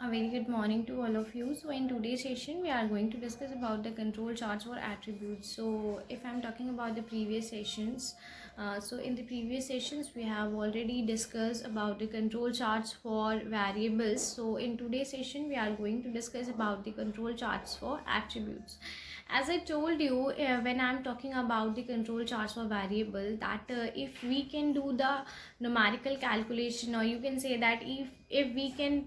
A very good morning to all of you. So in today's session, we are going to discuss about the control charts for attributes. So if I'm talking about the previous sessions, so in the previous sessions, we have already discussed about the control charts for variables. So in today's session, we are going to discuss about the control charts for attributes. As I told you, when I'm talking about the control charts for variable, that if we can do the numerical calculation, or you can say that if we can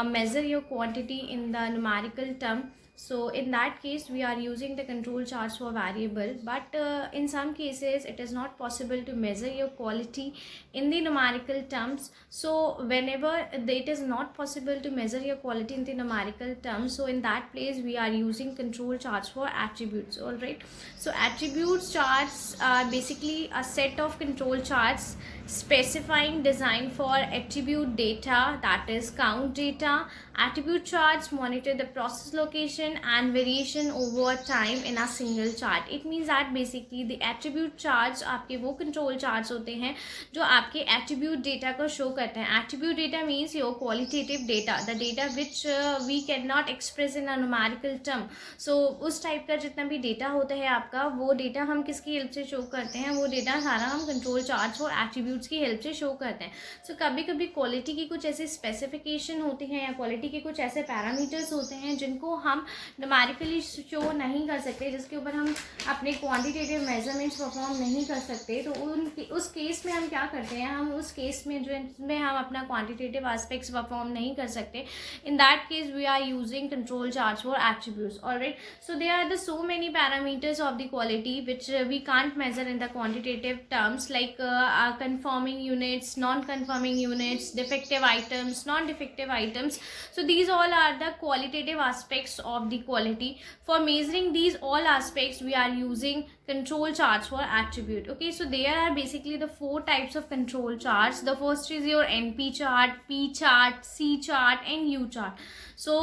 measure your quantity in the numerical term, so in that case we are using the control charts for variable. But in some cases it is not possible to measure your quality in the numerical terms. So whenever it is not possible to measure your quality in the numerical terms, so in that place we are using control charts for attributes. All right, so attributes charts are basically a set of control charts specifying design for attribute data, that is count data. Attribute charts monitor the process location and variation over time in a single chart. It means that basically the attribute charts आपके वो control charts होते हैं जो आपके attribute data को show करते हैं. Attribute data means your qualitative data, the data which we cannot express in a numerical term. So उस type का जितना भी data होता है आपका, वो data हम किसकी help से show करते हैं? वो data सारा हम control charts और attributes की help से show करते हैं. So कभी कभी quality की कुछ ऐसे specification होती हैं या quality के कुछ ऐसे पैरामीटर्स होते हैं जिनको हम नुमेरिकली शो नहीं कर सकते, जिसके ऊपर हम अपने क्वांटिटेटिव मेजरमेंट्स परफॉर्म नहीं कर सकते. तो उस केस में हम क्या करते हैं, हम उस केस में जो इसमें हम अपना क्वांटिटेटिव एस्पेक्ट्स परफॉर्म नहीं कर सकते, in that case we are using control charts for attributes. Alright, so there are the so many parameters of the quality which we can't measure in the quantitative terms, like conforming units, non-conforming units, defective items, non-defective items. So these all are the qualitative aspects of the quality. For measuring these all aspects, we are using control charts for attribute. Okay, so there are basically the four types of control charts. The first is your NP chart, P chart, C chart and U chart. So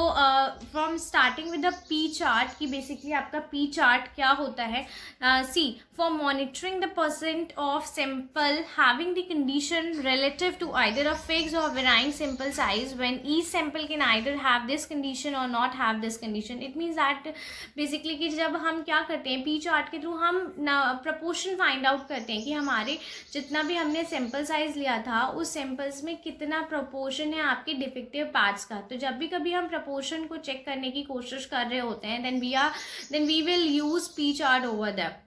from starting with the P chart, कि basically आपका P chart क्या होता है? See, for monitoring the percent of sample having the condition relative to either a fixed or varying sample size, when each sample can either have this condition or not have this condition. It means that basically कि जब हम क्या करते हैं P chart के through हम proportion find out करते हैं कि हमारे जितना भी हमने सैम्पल साइज लिया था उस सैम्पल्स में कितना प्रपोर्शन है आपके डिफेक्टिव पार्ट्स का. तो जब भी कभी हम प्रपोर्शन को चेक करने की कोशिश कर रहे होते हैं then we will use P chart over that.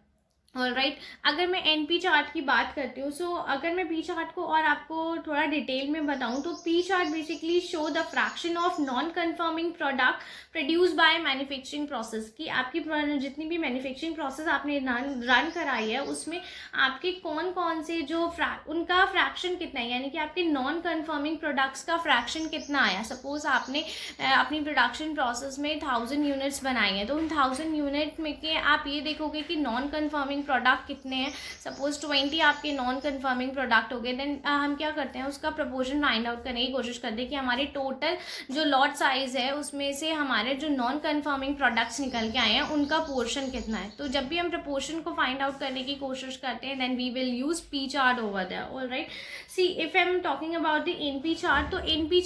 Alright, अगर मैं NP चार्ट की बात करती हूँ, सो अगर मैं P चार्ट को और आपको थोड़ा डिटेल में बताऊँ तो P chart basically show the fraction of non confirming product produce by manufacturing process, की आपकी जितनी भी मैन्युफैक्चरिंग प्रोसेस आपने रन कराई है उसमें आपके कौन कौन से जो उनका फ्रैक्शन कितना है, यानी कि आपके नॉन कन्फर्मिंग प्रोडक्ट्स का फ्रैक्शन कितना आया. सपोज आपने अपनी प्रोडक्शन प्रोसेस में 1000 यूनिट्स बनाई हैं, तो उन 1000 यूनिट में के आप ये देखोगे कि नॉन कन्फर्मिंग प्रोडक्ट कितने हैं. सपोज 20 आपके नॉन कन्फर्मिंग प्रोडक्ट हो गए, देन हम क्या करते हैं उसका प्रपोर्शन फाइंड आउट करने की कोशिश करते हैं कि हमारे टोटल जो लॉट साइज है उसमें से हमारे जो नॉन कन्फर्मिंग प्रोडक्ट्स निकल के आए हैं उनका पोर्शन कितना है. तो जब भी हम प्रपोर्शन को फाइंड आउट करने की कोशिश करते हैं then we will use P chart over there. Alright, see if I am talking about the NP chart, तो NP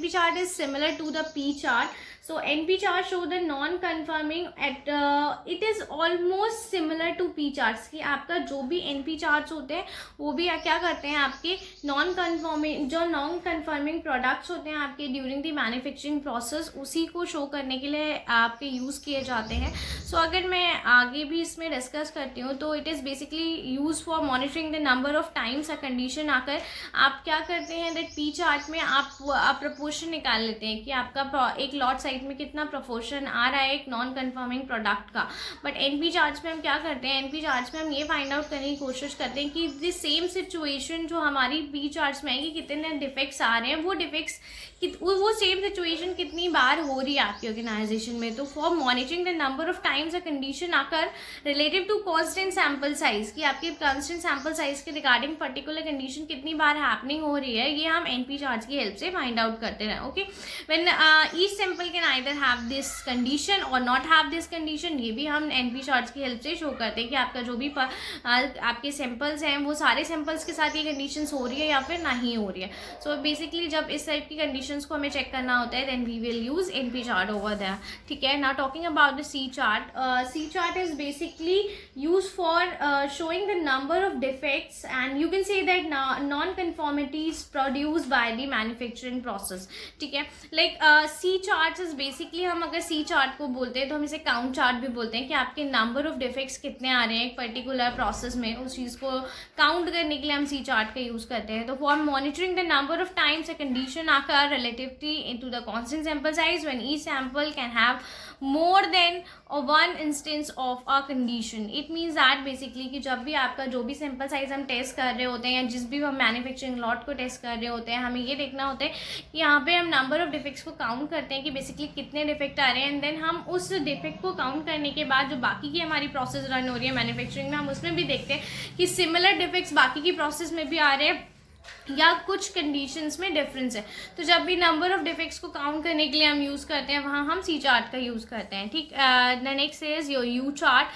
chart is similar to the P chart. So NP chart show the non-conforming at it is almost similar to P charts, कि आपका जो भी NP charts होते हैं वो भी क्या करते हैं आपके non conforming products होते हैं आपके ड्यूरिंग द मैन्युफैक्चरिंग प्रोसेस, उसी को शो करने के लिए आपके यूज़ किए जाते हैं. सो अगर मैं आगे भी इसमें डिस्कस करती हूँ तो it is basically use for monitoring the number of times a condition आकर आप क्या करते हैं दैट P चार्ट में आप प्रपोर्शन निकाल लेते हैं कि आपका एक लॉट साइज में कितना प्रोपोर्शन आ रहा है एक नॉन कन्फर्मिंग प्रोडक्ट का. बट NP चार्ट्स में हम क्या करते हैं, NP चार्ट्स में हम ये फाइंड आउट करने की कोशिश करते हैं कि द सेम सिचुएशन जो हमारी P चार्ट्स में है कि कितने डिफेक्ट्स आ रहे हैं, वो डिफेक्ट्स वो सेम सिचुएशन कितनी बार हो रही है आपकी ऑर्गेनाइजेशन में. तो for monitoring the number of times a condition occur relative to constant sample size, कि आपके कांस्टेंट सैम्पल साइज के रिगार्डिंग पर्टिकुलर कंडीशन कितनी बार हैपनिंग हो रही है, ये हम NP चार्ट्स की हेल्प से फाइंड आउट करते हैं. Okay, when each sample can either have this condition और नॉट हैव दिस कंडीशन, ये भी हम एनपी चार्ट्स की हेल्प से शो करते हैं कि आपका जो भी आपके सैम्पल्स हैं वो सारे सैम्पल्स के साथ ये कंडीशंस हो रही है या फिर नहीं हो रही है. सो बेसिकली जब इस टाइप की कंडीशंस को हमें चेक करना होता है then we will use NP chart over that. ठीक है. Now talking about the C chart. C chart is basically use for showing the number of defects and you can say that non-conformities produced by the manufacturing process. ठीक है. Like C chart is basically, हम अगर सी chart को बोलते हैं तो हम इसे काउंट चार्ट भी बोलते हैं कि आपके नंबर ऑफ डिफेक्ट्स कितने आ रहे हैं एक पर्टिकुलर प्रोसेस में, उस चीज़ को काउंट करने के लिए हम सी चार्ट का यूज़ करते हैं. तो for monitoring the number of times a condition occur relatively into the constant sample size when each sample can have more than one instance of a condition. It means that basically कि जब भी आपका जो भी sample size हम test कर रहे होते हैं या जिस भी हम मैन्युफैक्चरिंग लॉट को टेस्ट कर रहे होते हैं, हमें ये देखना होता है कि यहाँ पे हम नंबर ऑफ डिफेक्ट्स को काउंट करते हैं कि बेसिकली कितने डिफेक्ट आ रहे हैं, एंड देन हम उस डिफेक्ट को काउंट करने के बाद जो बाकी की हमारी प्रोसेस रन हो रही है मैन्युफैक्चरिंग में, हम उसमें भी देखते हैं कि सिमिलर डिफेक्ट्स बाकी की प्रोसेस में भी आ रहे हैं या कुछ कंडीशंस में डिफरेंस है. तो जब भी नंबर ऑफ डिफेक्ट्स को काउंट करने के लिए हम यूज़ करते हैं वहाँ हम सी चार्ट का यूज़ करते हैं. ठीक. The next is your U chart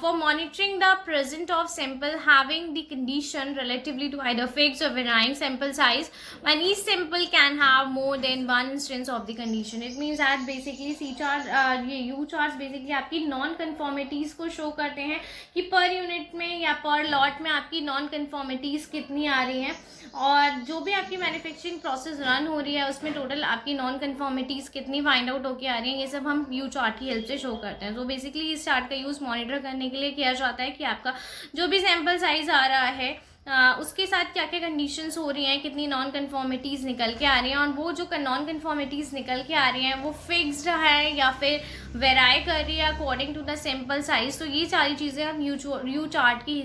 for monitoring the present of sample having the condition relatively to either fixed और varying sample size when each sample can have more than one instance of the condition. It means that basically C chart, ये U chart basically आपकी non conformities को show करते हैं कि per unit में या पर लॉट में आपकी नॉन कन्फॉर्मिटीज़ कितनी आ रही हैं और जो भी आपकी मैन्युफैक्चरिंग प्रोसेस रन हो रही है उसमें टोटल आपकी नॉन कन्फॉर्मिटीज़ कितनी फाइंड आउट होकर आ रही हैं, ये सब हम यू चार्ट की हेल्प से शो करते हैं. तो बेसिकली इस चार्ट का यूज़ मॉनिटर करने के लिए किया जाता है कि आपका जो भी सैम्पल साइज आ रहा है उसके साथ क्या क्या कंडीशंस हो रही हैं, कितनी नॉन कन्फॉर्मिटीज़ निकल के आ रही हैं, और वो जो नॉन कन्फॉर्मिटीज़ निकल के आ रही हैं वो फिक्स्ड है या फिर वेराई कर रही है according to the sample size. तो ये सारी चीज़ें हम यू चार्ट की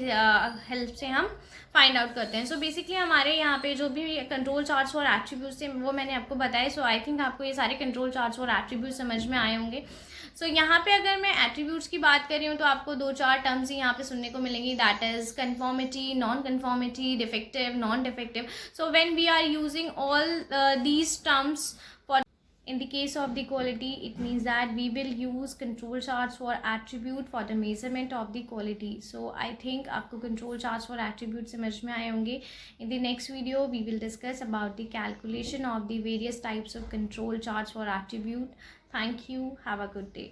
हेल्प से हम फाइंड आउट करते हैं. सो बेसिकली हमारे यहाँ पे जो भी कंट्रोल चार्ट्स और एट्रीब्यूट्स थे वो मैंने आपको बताया. सो आई थिंक आपको ये सारे कंट्रोल चार्ट्स और एट्रीब्यूट्स समझ में आए होंगे. सो यहाँ पे अगर मैं एट्रीब्यूट्स की बात कर रही हूँ तो आपको 2-4 टर्म्स ही यहाँ पे सुनने को मिलेंगी. That is conformity, non conformity, defective, non defective. So when we are using all these terms in the case of the quality, it means that we will use control charts for attribute for the measurement of the quality. So I think आपको control charts for attribute समझ में आए होंगे. In the next video we will discuss about the calculation of the various types of control charts for attribute. Thank you. Have a good day.